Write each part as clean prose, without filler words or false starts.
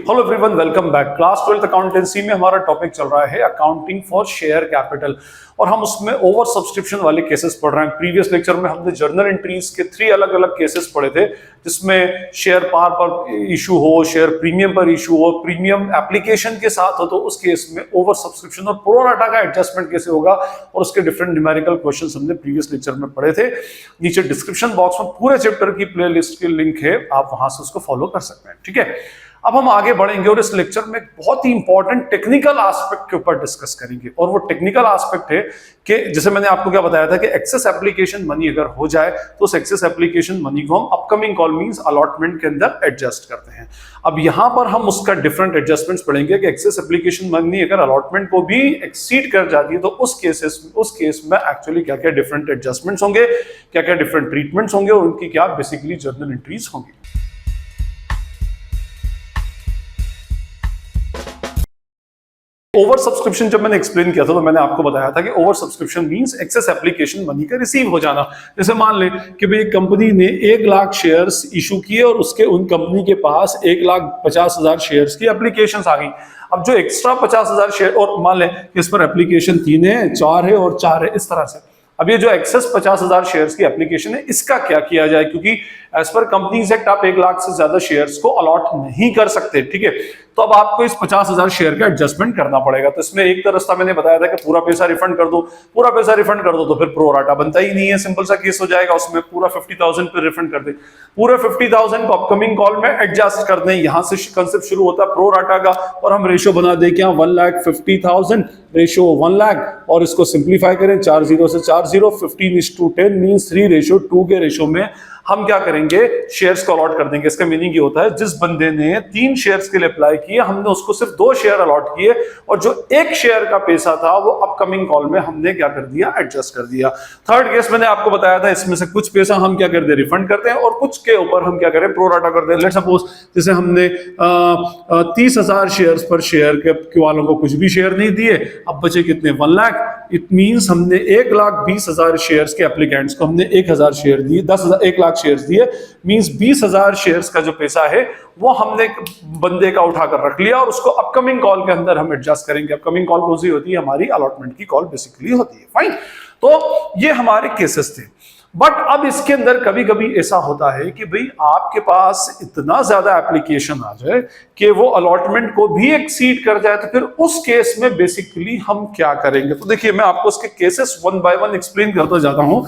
Hello everyone, welcome back. Class 12th accountancy में हमारा topic चल रहा है अकाउंटिंग फॉर शेयर कैपिटल और हम उसमें ओवर सब्सक्रिप्शन वाले केसेस पढ़ रहे हैं। प्रीवियस लेक्चर में हमने जर्नल एंट्रीज के 3 अलग अलग केसेस पढ़े थे, जिसमें शेयर पार पर इशू हो, शेयर प्रीमियम पर इशू हो, प्रीमियम एप्लीकेशन के साथ हो, तो उस केस में ओवर सब्सक्रिप्शन और प्रो राटा का एडजस्टमेंट कैसे होगा और उसके डिफरेंट न्यूमेरिकल क्वेश्चंस हमने प्रीवियस लेक्चर में पढ़े थे। नीचे डिस्क्रिप्शन बॉक्स में पूरे चैप्टर की प्लेलिस्ट की लिंक है, आप वहां से उसको फॉलो कर सकते हैं। ठीक है, अब हम आगे बढ़ेंगे और इस लेक्चर में बहुत ही इंपॉर्टेंट टेक्निकल एस्पेक्ट के ऊपर डिस्कस करेंगे। और वो टेक्निकल एस्पेक्ट है कि जैसे मैंने आपको क्या बताया था कि एक्सेस एप्लीकेशन मनी अगर हो जाए तो उस एक्सेस एप्लीकेशन मनी को हम अपकमिंग कॉल मींस अलॉटमेंट के अंदर एडजस्ट करते हैं। अब यहां पर हम उसका डिफरेंट एडजस्टमेंट्स पढ़ेंगे कि एक्सेस एप्लीकेशन मनी अगर अलॉटमेंट को भी एक्सीड कर जाती है तो उस केस में एक्चुअली क्या क्या डिफरेंट एडजस्टमेंट्स होंगे, क्या क्या डिफरेंट ट्रीटमेंट्स होंगे और उनकी क्या बेसिकली जर्नल एंट्रीज होंगी। ओवर सब्सक्रिप्शन जब मैंने एक्सप्लेन किया था तो मैंने आपको बताया था कि over subscription means excess application money का रिसीव हो जाना। जैसे मान लें कि भाई कंपनी ने 1 लाख शेयर्स इशू किए और उसके उन कंपनी के पास 1,50,000 शेयर्स की एप्लीकेशंस आ गई। अब जो एक्स्ट्रा 50,000 शेयर, और मान लें कि इस पर एप्लीकेशन 3 है, 4 है और 4 है, इस तरह से। अब ये जो एक्सेस 50,000 शेयर्स की एप्लीकेशन है, इसका क्या किया जाए, क्योंकि एज पर कंपनीज एक्ट आप 1 लाख से ज्यादा शेयर्स को अलॉट नहीं कर सकते। ठीक है, तो अब आपको इस 50,000 शेयर का एडजस्टमेंट करना पड़ेगा। तो इसमें एक रास्ता मैंने बताया था कि पूरा पैसा रिफंड कर दो, पूरा पैसा रिफंड कर दो तो फिर प्रो राटा बनता ही नहीं है, सिंपल सा केस हो जाएगा। उसमें पूरा 50,000 पे रिफंड कर दे, पूरे 50,000 को अपकमिंग कॉल में एडजस्ट कर दें। यहां से कंसेप्ट शुरू होता है प्रो राटा का, और हम रेशो बना दे क्या 1,50,000 रेशो 1 लाख, और इसको सिंप्लीफाई करें 4 0 से 4 0, 15:10 मींस 3:2 के रेशो में हम क्या करेंगे, शेयर्स को अलॉट कर देंगे। इसका मीनिंग ये होता है जिस बंदे ने 3 शेयर्स के लिए अप्लाई किए, हमने उसको सिर्फ 2 शेयर अलॉट किए और जो 1 शेयर का पैसा था वो अपकमिंग कॉल में हमने क्या कर दिया, एडजस्ट कर दिया। थर्ड केस मैंने आपको बताया था, इसमें से कुछ पैसा हम क्या करते हैं, रिफंड करते हैं, और कुछ के ऊपर हम क्या करें, प्रो राटा करते हैं। लेट सपोज जैसे हमने 30,000 शेयर्स पर शेयर के वालों को कुछ भी शेयर नहीं दिए, अब बचे कितने, 1 लाख। इट मींस हमने 1,20,000 शेयर्स के एप्लीकेंट्स को हमने 1,000 शेयर दिए, 1 लाख शेयर्स दिए, मींस 20,000 शेयर्स का जो पैसा है वो हमने बंदे का उठाकर रख लिया और उसको अपकमिंग कॉल के अंदर हम एडजस्ट करेंगे। अपकमिंग कॉल कौन सी होती है, हमारी अलॉटमेंट की कॉल बेसिकली होती है। फाइन, तो ये हमारे केसेस थे। बट अब इसके अंदर कभी कभी ऐसा होता है कि भाई आपके पास इतना ज्यादा एप्लीकेशन आ जाए कि वो अलॉटमेंट को भी एक्सीड कर जाए, तो फिर उस केस में बेसिकली हम क्या करेंगे। तो देखिए, मैं आपको उसके केसेस 1 बाय 1 एक्सप्लेन करता जाता हूं।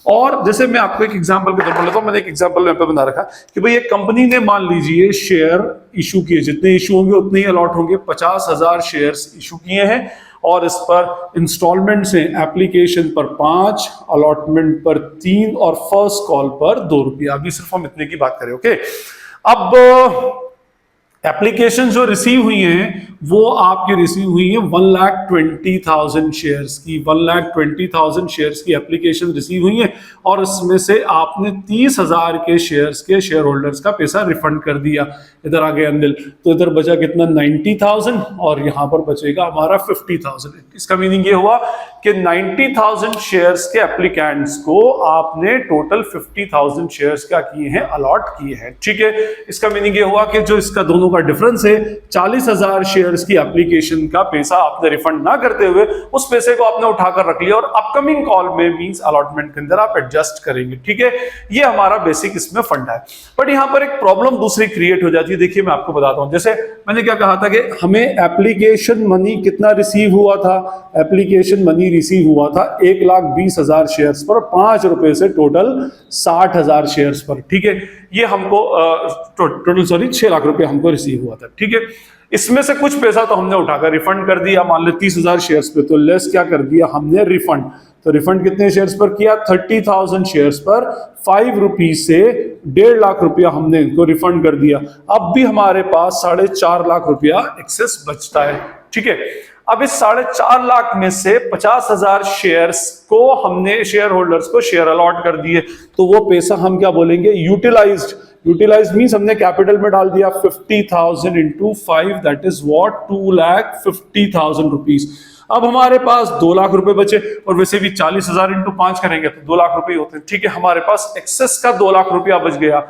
और जैसे मैं आपको एक एग्जांपल के तौर पर लेता हूं, मैंने एक एग्जांपल यहाँ पे बना रखा कि भाई एक कंपनी ने मान लीजिए शेयर इशू किए, जितने इशू होंगे उतने ही अलॉट होंगे, 50,000 शेयर्स इशू किए हैं और इस पर इंस्टॉलमेंट से एप्लीकेशन पर 5, अलॉटमेंट पर 3 और फर्स्ट कॉल पर 2 रुपया। अभी सिर्फ हम इतने की बात करें। ओके, अब एप्लीकेशन जो रिसीव हुई हैं वो आपकी रिसीव हुई है 1,20,000 शेयर्स की, 1,20,000 शेयर्स की एप्लीकेशन रिसीव हुई है और इसमें से आपने 30,000 के शेयर्स के शेयर होल्डर्स का पैसा रिफंड कर दिया। इधर आ गए अनिल, तो इधर बचा कितना, 90,000 और यहां पर बचेगा हमारा 50,000। इसका मीनिंग ये हुआ कि 90,000 शेयर्स के एप्लीकेंट्स को आपने टोटल 50,000 शेयर्स क्या किए हैं, अलॉट किए हैं। ठीक है, इसका मीनिंग ये हुआ कि जो इसका दोनों का डिफरेंस है, 40,000 शेयर्स की एप्लीकेशन का पैसा आपने रिफंड ना करते हुए उस पैसे को आपने उठाकर रख लिया और अपकमिंग कॉल में मींस अलॉटमेंट के अंदर आप एडजस्ट करेंगे। ठीक है, ये हमारा बेसिक इसमें फंडा है। बट यहां पर एक प्रॉब्लम दूसरी क्रिएट हो जाती है। देखिए, मैं आपको बताता हूं, जैसे मैंने क्या कहा था कि हमें एप्लीकेशन मनी कितना रिसीव हुआ था, एप्लीकेशन मनी रिसीव हुआ था 1,20,000 शेयर्स पर, 5 रुपए से टोटल 60,000 शेयर्स पर। ठीक है, ये हमको टोटल 6 लाख रुपए हमको रिसीव हुआ था। ठीक है, इसमें से कुछ पैसा तो हमने उठाकर रिफंड कर दिया, मान लो 30,000 शेयर्स पे, तो लेस क्या कर दिया हमने, रिफंड। तो रिफंड कितने शेयर्स पर किया, 30,000 शेयर्स पर 5 रुपीज से 1.5 लाख रुपया हमने इनको रिफंड कर दिया। अब भी हमारे पास 4.5 लाख रुपया एक्सेस बचता है। ठीक है, अब इस 4.5 लाख में से 50,000 शेयर्स को हमने शेयर होल्डर्स को शेयर अलॉट कर दिए, तो वो पैसा हम क्या बोलेंगे, यूटिलाइज्ड। यूटिलाइज मींस हमने कैपिटल में डाल दिया 50,000 into 5, that is what, 2,50,000 rupees. अब हमारे पास 2 लाख रुपए बचे, और वैसे भी 40,000 इंटू 5 करेंगे तो 2 लाख रुपए होते हैं। ठीक है, हमारे पास एक्सेस का 2 लाख रुपया बच गया।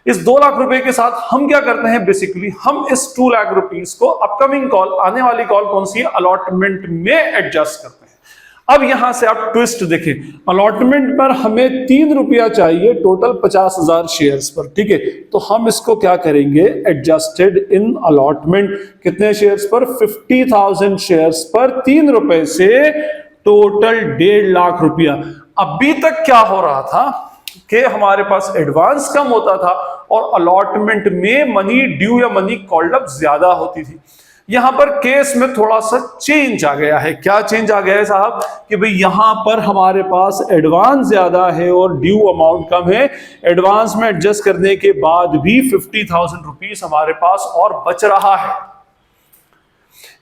इस 2 लाख रुपए के साथ हम क्या करते हैं, बेसिकली हम इस 2 लाख रुपीस को अपकमिंग कॉल, आने वाली कॉल कौन सी है, अलॉटमेंट में एडजस्ट करते हैं। अब यहां से आप ट्विस्ट देखें, अलॉटमेंट पर हमें 3 रुपया चाहिए टोटल 50,000 शेयर्स पर, ठीक है। तो हम इसको क्या करेंगे, एडजस्टेड इन अलॉटमेंट, कितने शेयर्स पर, 50,000 शेयर्स पर 3 रुपए से टोटल 1.5 लाख रुपया। अभी तक क्या हो रहा था कि हमारे पास एडवांस कम होता था और अलॉटमेंट में मनी ड्यू या मनी कॉल्ड अप ज्यादा होती थी। यहां पर केस में थोड़ा सा चेंज आ गया है। क्या चेंज आ गया है साहब, कि भाई यहां पर हमारे पास एडवांस ज्यादा है और ड्यू अमाउंट कम है। एडवांस में एडजस्ट करने के बाद भी 50,000 रुपीस हमारे पास और बच रहा है।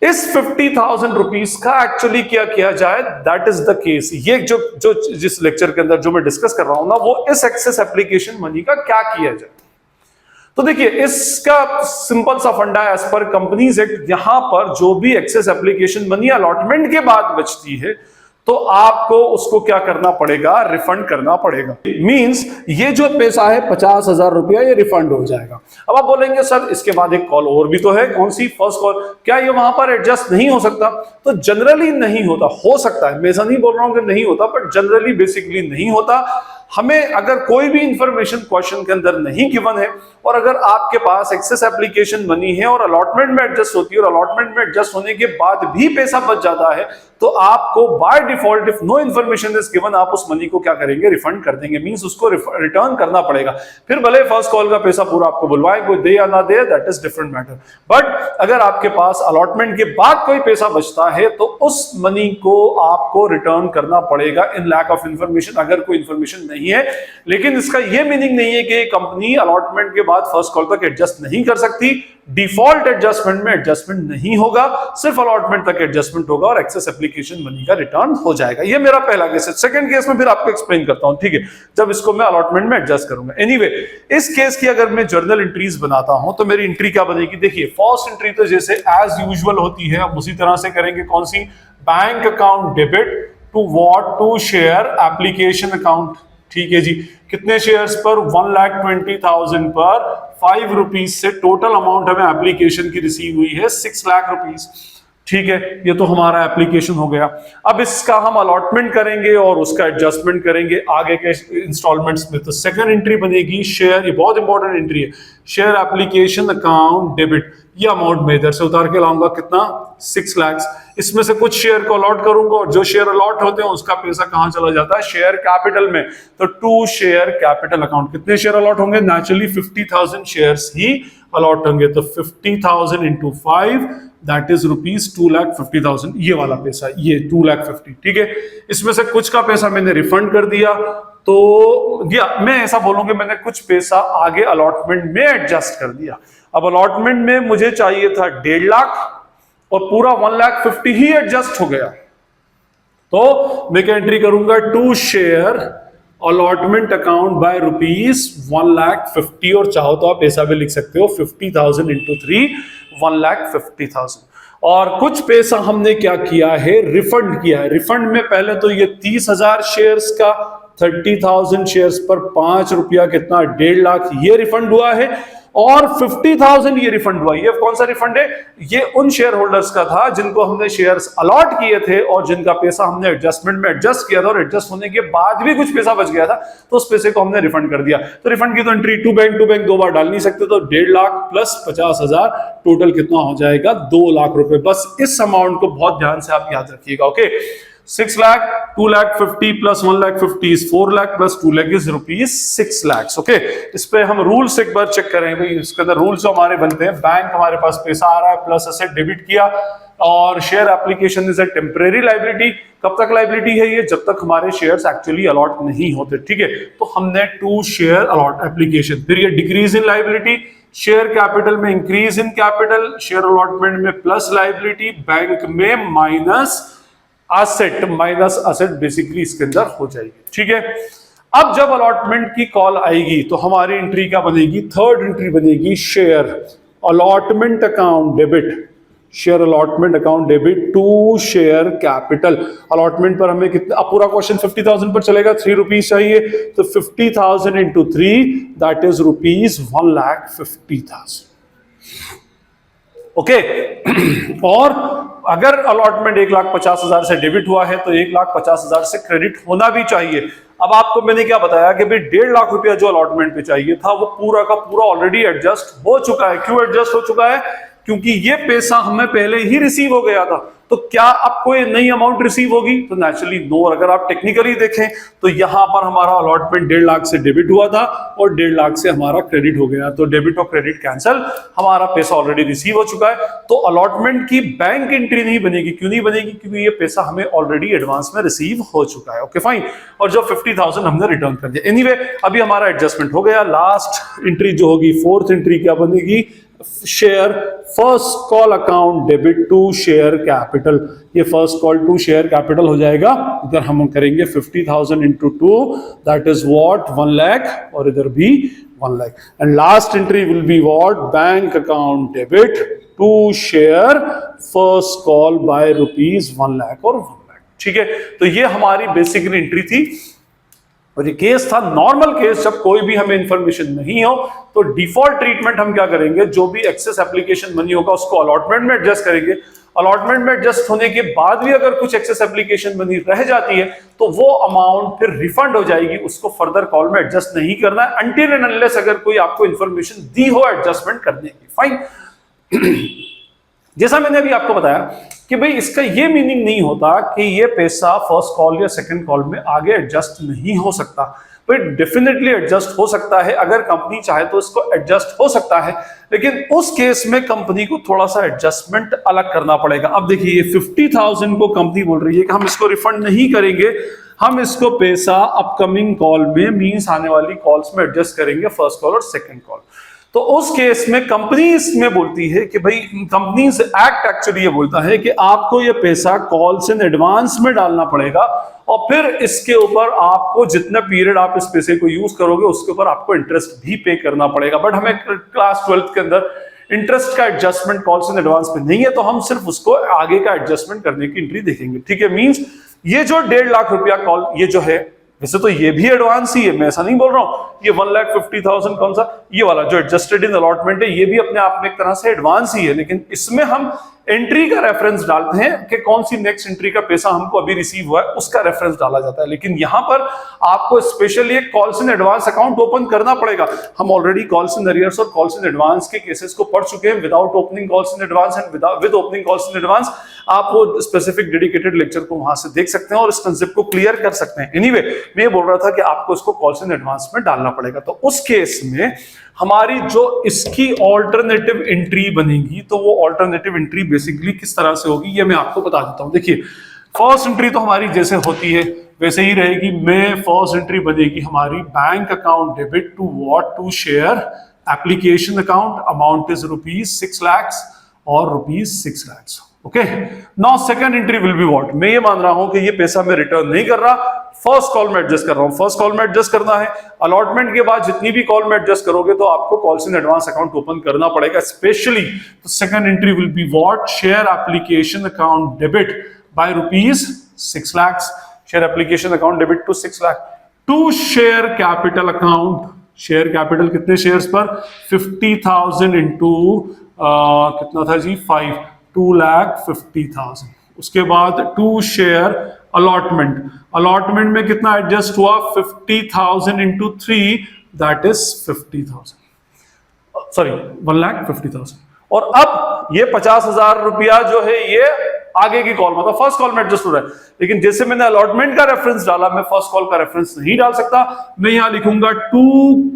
इस 50,000 रुपीस का एक्चुअली क्या किया जाए, दैट इज द केस। ये जो जो जिस लेक्चर के अंदर जो मैं डिस्कस कर रहा हूं ना, वो इस एक्सेस एप्लीकेशन मनी का क्या किया जाए। तो देखिए, इसका सिंपल सा फंडा है, एज पर कंपनीज एक्ट, यहां पर जो भी एक्सेस एप्लीकेशन मनी अलॉटमेंट के बाद बचती है तो आपको उसको क्या करना पड़ेगा, रिफंड करना पड़ेगा। मींस ये जो पैसा है 50,000 रुपया, ये रिफंड हो जाएगा। अब आप बोलेंगे सर इसके बाद एक कॉल और भी तो है, कौन सी, फर्स्ट कॉल, क्या ये वहां पर एडजस्ट नहीं हो सकता? तो जनरली नहीं होता, हो सकता है, मैं ऐसा नहीं बोल रहा हूं कि नहीं होता, बट जनरली बेसिकली नहीं होता। हमें अगर कोई भी इंफॉर्मेशन क्वेश्चन के अंदर नहीं गिवन है और अगर आपके पास एक्सेस एप्लीकेशन मनी है और अलॉटमेंट में एडजस्ट होती है और अलॉटमेंट में एडजस्ट होने के बाद भी पैसा बच जाता है, तो आपको by default, if no information is given, आप उस मनी को क्या करेंगे, रिफंड कर देंगे। मींस उसको रिटर्न करना पड़ेगा। फिर भले फर्स्ट कॉल का पैसा पूरा आपको बुलवाए, कोई दे या ना दे, that is different matter. But अगर आपके पास अलॉटमेंट के बाद कोई पैसा बचता है तो उस मनी को आपको रिटर्न करना पड़ेगा इन लैक ऑफ इंफॉर्मेशन, अगर कोई इंफॉर्मेशन नहीं है। लेकिन इसका यह मीनिंग नहीं है कि कंपनी अलॉटमेंट के बाद फर्स्ट कॉल तक एडजस्ट नहीं कर सकती। डिफॉल्ट एडजस्टमेंट में एडजस्टमेंट नहीं होगा, सिर्फ अलॉटमेंट तक एडजस्टमेंट होगा और एक्सेस एप्लीकेशन मनी का रिटर्न हो जाएगा। ये मेरा पहला केस है। सेकंड केस में फिर आपको एक्सप्लेन करता हूं, ठीक है, जब इसको मैं अलॉटमेंट में एडजस्ट करूंगा। एनीवे, इस केस की अगर मैं जर्नल एंट्रीज बनाता हूं तो मेरी एंट्री क्या बनेगी, देखिए, फर्स्ट एंट्री तो जैसे एज यूजुअल होती है, अब उसी तरह से करेंगे। कौन सी, bank account debit to what, to share application account, ठीक है जी। कितने शेयर्स पर, 1,20,000 पर 5 रुपीज से टोटल अमाउंट हमें एप्लीकेशन की रिसीव हुई है 6 लाख रुपीज, ठीक है। ये तो हमारा एप्लीकेशन हो गया। अब इसका हम अलॉटमेंट करेंगे और उसका एडजस्टमेंट करेंगे आगे के इंस्टॉलमेंट्स में। तो सेकंड एंट्री बनेगी शेयर, ये बहुत इंपॉर्टेंट एंट्री है, शेयर एप्लीकेशन अकाउंट डेबिट। ये अमाउंट में इधर से उतार के लाऊंगा, कितना, 6 लाख। इसमें से कुछ शेयर को अलॉट करूंगा और जो शेयर अलॉट होते हैं उसका पैसा कहां चला जाता है, शेयर कैपिटल में। तो टू शेयर कैपिटल अकाउंट, कितने शेयर अलॉट होंगे, नेचुरली 50,000 शेयर्स ही अलॉट होंगे। तो 50,000 इंटू 5, दैट इज रुपीज 2,50,000, ये वाला पैसा, ये 2,50,000, ठीक है। इसमें से कुछ का पैसा मैंने रिफंड कर दिया, तो या मैं ऐसा बोलूंगा मैंने कुछ पैसा आगे अलॉटमेंट में एडजस्ट कर दिया। अब अलॉटमेंट में मुझे चाहिए था 1.5 लाख और पूरा 1,50,000 ही एडजस्ट हो गया। तो मैं क्या एंट्री करूंगा, to share allotment account by rupees 1,50,000, और चाहो तो आप ऐसा भी लिख सकते हो 50,000 इंटू 3, 1,50,000। और कुछ पैसा हमने क्या किया है, रिफंड किया है। रिफंड में पहले तो ये 30,000 शेयर्स का 30,000 शेयर्स पर 5 रुपया, कितना, 1.5 लाख, ये रिफंड हुआ है। और 50,000 ये रिफंड हुआ। ये कौन सा रिफंड है, ये उन शेयर होल्डर्स का था जिनको हमने शेयर्स अलॉट किए थे और जिनका पैसा हमने एडजस्टमेंट में एडजस्ट किया था और एडजस्ट होने के बाद भी कुछ पैसा बच गया था, तो उस पैसे को हमने रिफंड कर दिया। तो रिफंड की तो एंट्री टू बैंक 2 बार डाल नहीं सकते, तो 1.5 लाख प्लस 50,000, टोटल कितना हो जाएगा, 2 लाख रुपए। बस इस अमाउंट को बहुत ध्यान से आप याद रखिएगा, okay. 6 lakh, 2,50,000 plus 1,50,000 is 4 lakh plus 2 lakh is rupees 6 lakh, okay. इस पे हम रूल्स एक बार चेक करें भाई। इसके अंदर रूल्स जो हमारे बनते हैं, बैंक हमारे पास पैसा आ रहा है, प्लस असेट डेबिट किया, और share application is a temporary liability. कब तक लाइबिलिटी है ये, जब तक हमारे शेयर्स एक्चुअली अलॉट नहीं होते, ठीक है। तो हमने टू शेयर अलॉट एप्लीकेशन, फिर ये decrease in liability, share capital में increase in capital, share allotment में प्लस लाइबिलिटी, बैंक में minus asset, minus asset basically इसके अंदर हो जाएगी, ठीक है। अब जब अलॉटमेंट की कॉल आएगी तो हमारी एंट्री क्या बनेगी, थर्ड एंट्री बनेगी share allotment account debit, share allotment account debit to share capital. Allotment पर हमें कितना, अब पूरा क्वेश्चन 50,000 पर चलेगा, 3 रुपीज चाहिए, तो 50,000 into 3 that is rupees 1,50,000। Okay और अगर अलॉटमेंट 1,50,000 से डेबिट हुआ है तो 1,50,000 से क्रेडिट होना भी चाहिए। अब आपको मैंने क्या बताया कि भाई 1.5 लाख रुपया जो अलॉटमेंट पे चाहिए था वो पूरा का पूरा ऑलरेडी एडजस्ट हो चुका है। क्यों एडजस्ट हो चुका है? क्योंकि ये पैसा हमें पहले ही रिसीव हो गया था। तो क्या अब कोई नई अमाउंट रिसीव होगी? तो नेचुरली नो। अगर आप टेक्निकली देखें तो यहां पर हमारा अलॉटमेंट 1.5 लाख से डेबिट हुआ था और 1.5 लाख से हमारा क्रेडिट हो गया, तो डेबिट और क्रेडिट कैंसिल, हमारा पैसा ऑलरेडी रिसीव हो चुका है। तो अलॉटमेंट की बैंक एंट्री नहीं बनेगी। क्यों नहीं बनेगी? क्योंकि ये पैसा हमें ऑलरेडी एडवांस में रिसीव हो चुका है। Okay fine. और जो 50,000 हमने रिटर्न कर दिया। एनीवे अभी हमारा एडजस्टमेंट हो गया। लास्ट एंट्री जो होगी, फोर्थ एंट्री क्या बनेगी? Share first call account debit to share capital. ये first call to share capital हो जाएगा। इधर हम करेंगे 50,000 into 2 that is what 1 lakh, और इधर भी 1 lakh. And last entry will be what? Bank account debit to share first call by rupees 1 lakh और 1 लाख। ठीक है, तो ये हमारी बेसिकली एंट्री थी। और ये केस था नॉर्मल केस, जब कोई भी हमें इंफॉर्मेशन नहीं हो तो डिफॉल्ट ट्रीटमेंट हम क्या करेंगे? जो भी एक्सेस एप्लीकेशन मनी होगा उसको अलॉटमेंट में एडजस्ट करेंगे। अलॉटमेंट में एडजस्ट होने के बाद भी अगर कुछ एक्सेस एप्लीकेशन मनी रह जाती है तो वो अमाउंट फिर रिफंड हो जाएगी, उसको फर्दर कॉल में एडजस्ट नहीं करना है अनटिल एंड अनलेस अगर कोई आपको इंफॉर्मेशन दी हो एडजस्टमेंट करने की। फाइन। जैसा मैंने अभी आपको बताया कि भाई इसका ये मीनिंग नहीं होता कि ये पैसा फर्स्ट कॉल या सेकंड कॉल में आगे एडजस्ट नहीं हो सकता। भाई डेफिनेटली एडजस्ट हो सकता है, अगर कंपनी चाहे तो इसको एडजस्ट हो सकता है, लेकिन उस केस में कंपनी को थोड़ा सा एडजस्टमेंट अलग करना पड़ेगा। अब देखिए ये 50,000 को कंपनी बोल रही है कि हम इसको रिफंड नहीं करेंगे, हम इसको पैसा अपकमिंग कॉल में मींस आने वाली कॉल्स में एडजस्ट करेंगे, फर्स्ट कॉल और सेकंड कॉल। तो उस केस में कंपनी इसमें बोलती है कि भाई कंपनीज एक्ट एक्चुअली ये बोलता है कि आपको ये पैसा कॉल्स इन एडवांस में डालना पड़ेगा और फिर इसके ऊपर आपको जितना पीरियड आप इस पैसे को यूज करोगे उसके ऊपर आपको इंटरेस्ट भी पे करना पड़ेगा। बट हमें क्लास 12th के अंदर इंटरेस्ट का एडजस्टमेंट कॉल्स इन एडवांस में नहीं है, तो हम सिर्फ उसको आगे का एडजस्टमेंट करने की एंट्री देखेंगे। ठीक है, मींस ये जो 1.5 लाख रुपया कॉल ये जो है, वैसे तो ये भी एडवांस ही है, मैं ऐसा नहीं बोल रहा हूं। ये 1,50,000 कौन सा, ये वाला जो एडजस्टेड इन अलॉटमेंट है, ये भी अपने आप में एक तरह से एडवांस ही है, लेकिन इसमें हम एंट्री का रेफरेंस डालते हैं कि कौन सी नेक्स्ट एंट्री का पैसा हमको अभी रिसीव हुआ है उसका रेफरेंस डाला जाता है। लेकिन यहां पर आपको स्पेशली एक calls in advance account open करना पड़ेगा। हम ऑलरेडी कॉल्स इन अरियर्स और कॉल्स इन एडवांस के केसेस को पढ़ चुके हैं, without opening calls in advance and with opening calls in advance. आप वो स्पेसिफिक डेडिकेटेड लेक्चर को वहां से देख सकते हैं और इस कंसेप्ट को क्लियर कर सकते हैं। एनीवे मैं बोल रहा था कि आपको इसको कॉल्स इन एडवांस में डालना पड़ेगा। तो उस केस में हमारी जो इसकी ऑल्टरनेटिव एंट्री बनेगी, तो वो ऑल्टरनेटिव एंट्री बेसिकली किस तरह से होगी ये मैं आपको बता देता हूं। देखिए फर्स्ट एंट्री तो हमारी जैसे होती है वैसे ही रहेगी। मैं फर्स्ट एंट्री बनेगी हमारी bank account debit to what? To share application account, amount is ₹6 lakh और ₹6 lakh. Okay, now second entry will be what? मैं ये मान रहा हूं कि ये पैसा मैं रिटर्न नहीं कर रहा, फर्स्ट कॉल में एडजस्ट कर रहा हूं। फर्स्ट कॉल में एडजस्ट करना है, अलॉटमेंट के बाद जितनी भी कॉल में एडजस्ट करोगे तो आपको calls in advance account open करना पड़ेगा स्पेशली। तो second entry will be what? Share application account debit by ₹6 lakh, share application account debit to 6 lakh to share capital account. Share capital कितने शेयर्स पर? 50,000 इंटू कितना था जी? 5, 2,50,000। उसके बाद टू शेयर अलॉटमेंट, अलॉटमेंट में कितना एडजस्ट हुआ? 50,000 इंटू 3 दैट इज 50,000, सॉरी 1,50,000। और अब ये 50,000 रुपया जो है ये आगे की कॉल मतलब फर्स्ट कॉल में एडजस्ट हो रहा है, लेकिन जैसे मैंने अलॉटमेंट का रेफरेंस डाला मैं फर्स्ट कॉल का रेफरेंस नहीं डाल सकता। मैं यहां लिखूंगा टू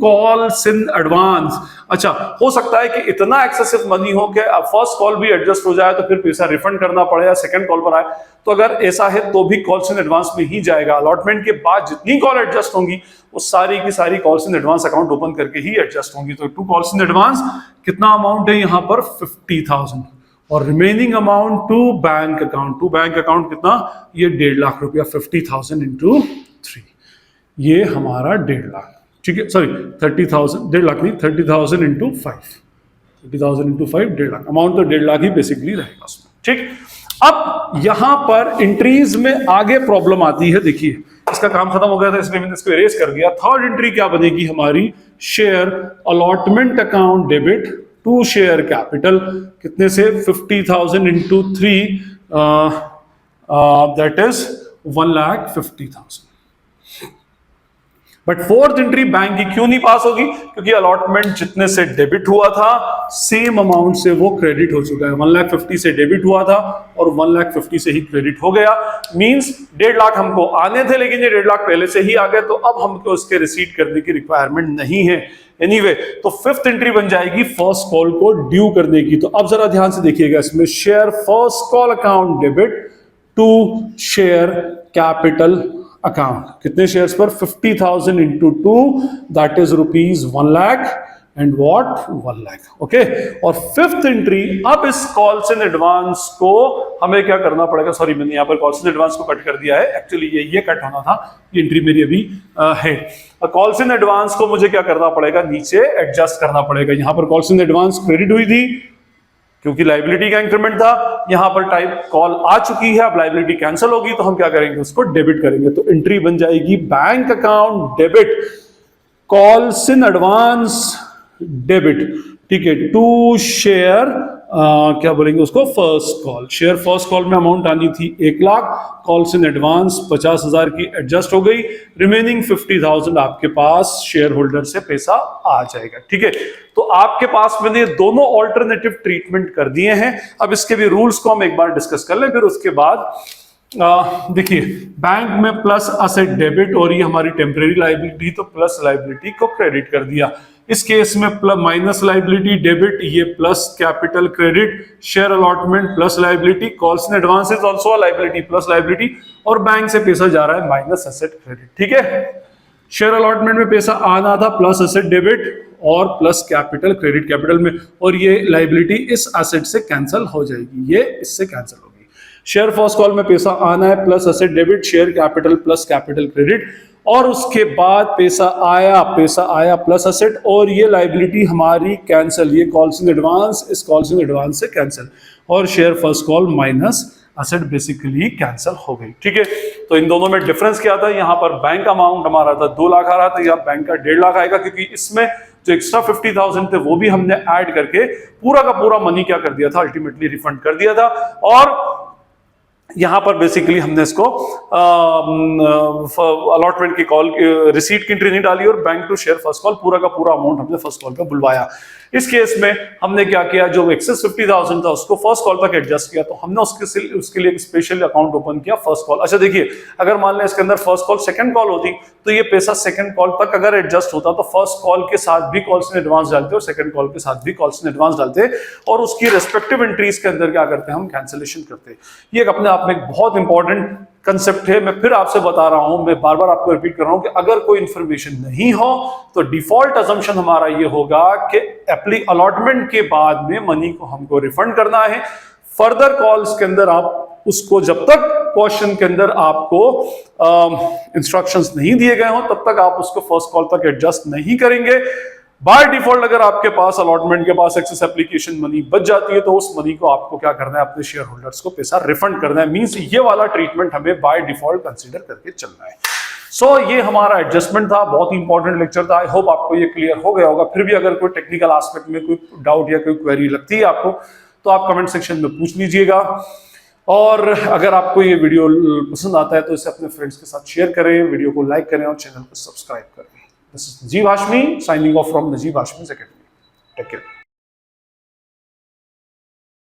कॉल्स इन एडवांस। अच्छा, हो सकता है कि इतना एक्सेसिव मनी हो कि फर्स्ट कॉल भी एडजस्ट हो जाए तो फिर पैसा रिफंड करना पड़े या सेकंड कॉल पर आए, तो अगर ऐसा है तो भी कॉल्स इन एडवांस में ही जाएगा। अलॉटमेंट के बाद जितनी कॉल एडजस्ट होंगी वो सारी की सारी calls in advance account open करके ही एडजस्ट होंगी। तो टू कॉल्स इन एडवांस कितना अमाउंट है यहां पर? 50,000 और remaining amount to bank account. To bank account कितना? ये 1.5 लाख रुपया, 50,000 इंटू 3, ये हमारा 1.5 लाख। ठीक है, सॉरी 30,000, 1.5 लाख नहीं, 30,000 इंटू 5, 50,000 इंटू 5 1.5 लाख, अमाउंट तो 1.5 लाख ही बेसिकली रहेगा उसमें। ठीक, अब यहां पर एंट्रीज में आगे प्रॉब्लम आती है। देखिए इसका काम खत्म हो गया था इसलिए मैंने इसको इरेज कर दिया। थर्ड एंट्री क्या बनेगी हमारी, share allotment account debit to share capital, कितने से 50,000 into 3 that is 1,50,000। But fourth entry bank की क्यों नहीं पास होगी, क्योंकि अलॉटमेंट जितने से डेबिट हुआ था सेम अमाउंट से वो क्रेडिट हो चुका है। 1,50,000 से डेबिट हुआ था और 1,50,000 से ही क्रेडिट हो गया। मींस 1.5 लाख हमको आने थे लेकिन ये 1.5 लाख पहले से ही आ गए, तो अब हमको उसके रिसीट करने की रिक्वायरमेंट नहीं है। एनीवे, तो फिफ्थ एंट्री बन जाएगी फर्स्ट कॉल को ड्यू करने की। तो अब जरा ध्यान से देखिएगा इसमें, share first call account debit to share capital account, कितने शेयर्स पर, 50,000 into 2 that is rupees 1 lakh and what 1 lakh. Okay, और फिफ्थ एंट्री, अब इस कॉल्स इन एडवांस को हमें क्या करना पड़ेगा, सॉरी मैंने यहाँ पर कॉल्स इन एडवांस को कट कर दिया है, एक्चुअली ये कट होना था, ये एंट्री मेरी अभी है। कॉल्स इन एडवांस को मुझे क्या करना पड़ेगा, नीचे एडजस्ट करना पड़ेगा। यहाँ पर कॉल्स इन एडवांस क्रेडिट हुई थी क्योंकि लाइबिलिटी का इंक्रीमेंट था, यहां पर टाइप कॉल आ चुकी है, अब लाइबिलिटी कैंसिल होगी तो हम क्या करेंगे, उसको डेबिट करेंगे। तो एंट्री बन जाएगी bank account debit calls in advance debit, ठीक है, टू शेयर क्या बोलेंगे उसको, first call. Share first call में अमाउंट आनी थी 1 लाख, कॉल्स इन एडवांस 50,000 की एडजस्ट हो गई, रिमेनिंग 50,000 आपके पास शेयर होल्डर से पैसा आ जाएगा। ठीक है, तो आपके पास मैंने दोनों ऑल्टरनेटिव ट्रीटमेंट कर दिए हैं। अब इसके भी रूल्स को हम एक बार डिस्कस कर लें, फिर उसके बाद देखिए बैंक में प्लस असेट डेबिट और ये हमारी टेम्परेरी लाइबिलिटी, तो प्लस लाइबिलिटी को क्रेडिट कर दिया। इस केस में माइनस लाइबिलिटी डेबिट, ये plus capital credit, share allotment plus liability, calls in advance is also a liability plus liability, और बैंक से पैसा जा रहा है माइनस असेट क्रेडिट। ठीक है, शेयर अलॉटमेंट में पैसा आना था प्लस असेट डेबिट और प्लस कैपिटल क्रेडिट कैपिटल में, और ये लाइबिलिटी इस एसेट से कैंसिल हो जाएगी, ये इससे कैंसिल होगी। शेयर फर्स्ट कॉल में पैसा आना है plus asset debit, share capital plus capital credit, और उसके बाद पैसा आया प्लस असेट, और ये लाइबिलिटी हमारी कैंसिल, ये कॉल्स इन एडवांस इस कॉल्स इन एडवांस से कैंसिल, और share first call minus asset basically cancel हो गई। ठीक है, तो इन दोनों में डिफरेंस क्या था, यहाँ पर बैंक अमाउंट हमारा था 2 लाख आ रहा था, यहाँ बैंक का 1.5 लाख आएगा, क्योंकि इसमें जो एक्स्ट्रा 50,000 थे वो भी हमने ऐड करके पूरा का पूरा मनी क्या कर दिया था, अल्टीमेटली रिफंड कर दिया था। और यहां पर बेसिकली हमने इसको अलॉटमेंट की कॉल रिसीट की एंट्री नहीं डाली और bank to share first call पूरा का पूरा अमाउंट हमने फर्स्ट कॉल पे बुलवाया। इस केस में हमने क्या किया, जो एक्सेस 50,000 था उसको फर्स्ट कॉल तक एडजस्ट किया, तो हमने उसके लिए एक स्पेशल अकाउंट ओपन किया फर्स्ट कॉल। अच्छा देखिए, अगर मान लें इसके अंदर फर्स्ट कॉल सेकंड कॉल होती तो ये पैसा सेकंड कॉल तक अगर एडजस्ट होता तो फर्स्ट कॉल के साथ भी कॉल्स इन एडवांस डालते और सेकंड कॉल के साथ भी कॉल्स इन एडवांस डालते और उसकी रेस्पेक्टिव एंट्रीज के अंदर क्या करते हैं, हम कैंसिलेशन करते हैं। ये एक अपने आप में एक बहुत इंपॉर्टेंट कंसेप्ट है। मैं फिर आपसे बता रहा हूं, मैं बार बार आपको रिपीट कर रहा हूं कि अगर कोई इंफॉर्मेशन नहीं हो तो डिफॉल्ट अजम्पशन हमारा ये होगा कि अलॉटमेंट के बाद में मनी को हमको रिफंड करना है। फर्दर कॉल्स के अंदर आप उसको, जब तक क्वेश्चन के अंदर आपको इंस्ट्रक्शंस नहीं दिए गए हो तब तक आप उसको फर्स्ट कॉल तक एडजस्ट नहीं करेंगे। बाय डिफॉल्ट अगर आपके पास अलॉटमेंट के पास एक्सेस एप्लीकेशन मनी बच जाती है तो उस मनी को आपको क्या करना है, अपने शेयर होल्डर्स को पैसा रिफंड करना है। मींस ये वाला ट्रीटमेंट हमें बाय डिफॉल्ट कंसीडर करके चलना है। सो ये हमारा एडजस्टमेंट था, बहुत ही इंपॉर्टेंट लेक्चर था। आई होप आपको ये क्लियर हो गया होगा। फिर भी अगर कोई टेक्निकल एस्पेक्ट में कोई डाउट या कोई क्वेरी लगती है आपको तो आप कमेंट सेक्शन में पूछ लीजिएगा। और अगर आपको ये वीडियो पसंद आता है तो इसे अपने फ्रेंड्स के साथ शेयर करें, वीडियो को लाइक करें और चैनल को सब्सक्राइब करें। This is Najeeb Hashmi signing off from Najeeb Hashmi's Academy. Take care.